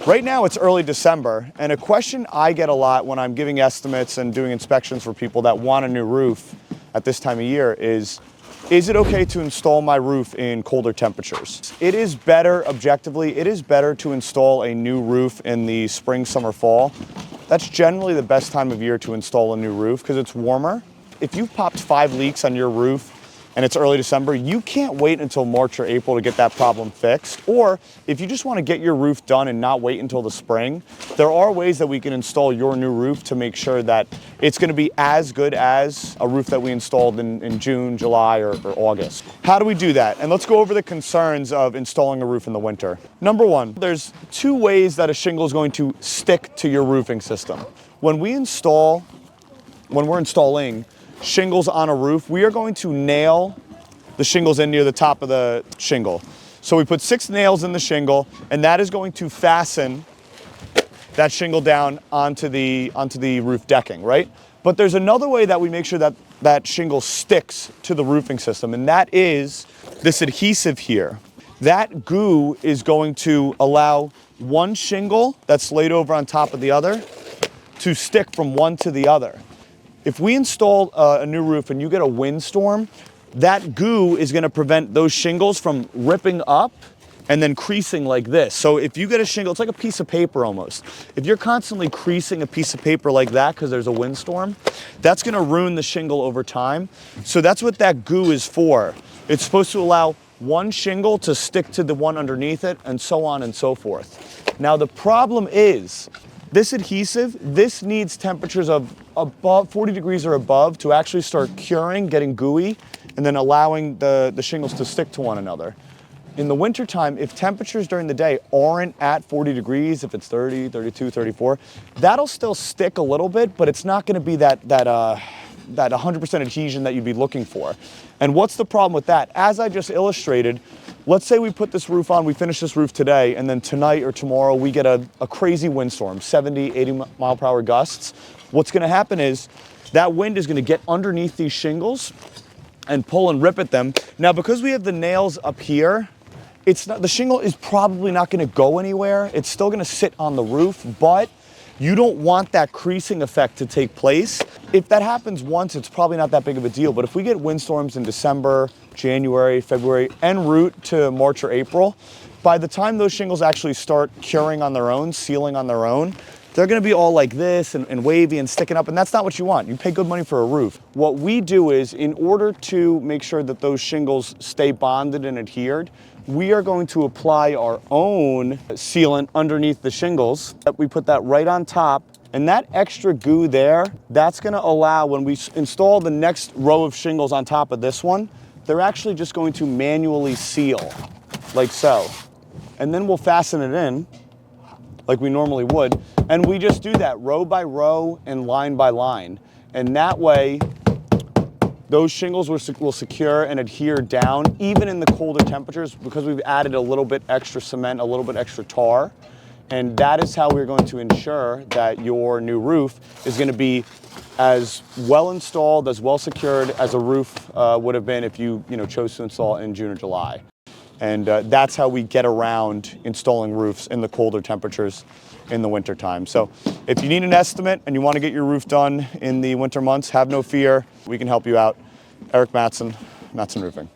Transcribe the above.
Right now it's early December, and a question I get a lot when I'm giving estimates and doing inspections for people that want a new roof at this time of year is it okay to install my roof in colder temperatures? It is better, objectively, it is better to install a new roof in the spring, summer, fall. That's generally the best time of year to install a new roof because it's warmer. If you've popped 5 leaks on your roof and it's early December, you can't wait until March or April to get that problem fixed. Or if you just want to get your roof done and not wait until the spring, there are ways that we can install your new roof to make sure that it's going to be as good as a roof that we installed in June, July, or August. How do we do that? And let's go over the concerns of installing a roof in the winter. Number one, there's 2 ways that a shingle is going to stick to your roofing system. When we're installing shingles on a roof, we are going to nail the shingles in near the top of the shingle. So we put 6 nails in the shingle, and that is going to fasten that shingle down onto the roof decking, right? But there's another way that we make sure that that shingle sticks to the roofing system, and that is this adhesive here. That goo is going to allow one shingle that's laid over on top of the other to stick from one to the other. If we install a new roof and you get a windstorm, that goo is going to prevent those shingles from ripping up and then creasing like this. So if you get a shingle, it's like a piece of paper almost. If you're constantly creasing a piece of paper like that because there's a windstorm, that's going to ruin the shingle over time. So that's what that goo is for. It's supposed to allow one shingle to stick to the one underneath it, and so on and so forth. Now the problem is, this adhesive, this needs temperatures of above 40 degrees or above to actually start curing, getting gooey, and then allowing the shingles to stick to one another. In the wintertime, if temperatures during the day aren't at 40 degrees, if it's 30, 32, 34, that'll still stick a little bit, but it's not gonna be that 100% adhesion that you'd be looking for. And what's the problem with that? As I just illustrated, let's say we put this roof on, we finish this roof today, and then tonight or tomorrow we get a crazy windstorm, 70, 80 mile per hour gusts. What's gonna happen is that wind is gonna get underneath these shingles and pull and rip at them. Now, because we have the nails up here, the shingle is probably not gonna go anywhere. It's still gonna sit on the roof, but you don't want that creasing effect to take place. If that happens once, it's probably not that big of a deal. But if we get windstorms in December, January, February, en route to March or April, by the time those shingles actually start curing on their own, sealing on their own, they're gonna be all like this and wavy and sticking up, and that's not what you want. You pay good money for a roof. What we do is, in order to make sure that those shingles stay bonded and adhered, we are going to apply our own sealant underneath the shingles. We put that right on top, and that extra goo there, that's gonna allow, when we install the next row of shingles on top of this one, they're actually just going to manually seal, like so. And then we'll fasten it in, like we normally would, and we just do that row by row and line by line. And that way, those shingles will secure and adhere down, even in the colder temperatures, because we've added a little bit extra cement, a little bit extra tar. And that is how we're going to ensure that your new roof is going to be as well installed, as well secured as a roof would have been if you chose to install in June or July. And that's how we get around installing roofs in the colder temperatures in the winter time. So if you need an estimate and you want to get your roof done in the winter months, have no fear. We can help you out. Erik Mattsson, Mattsson Roofing.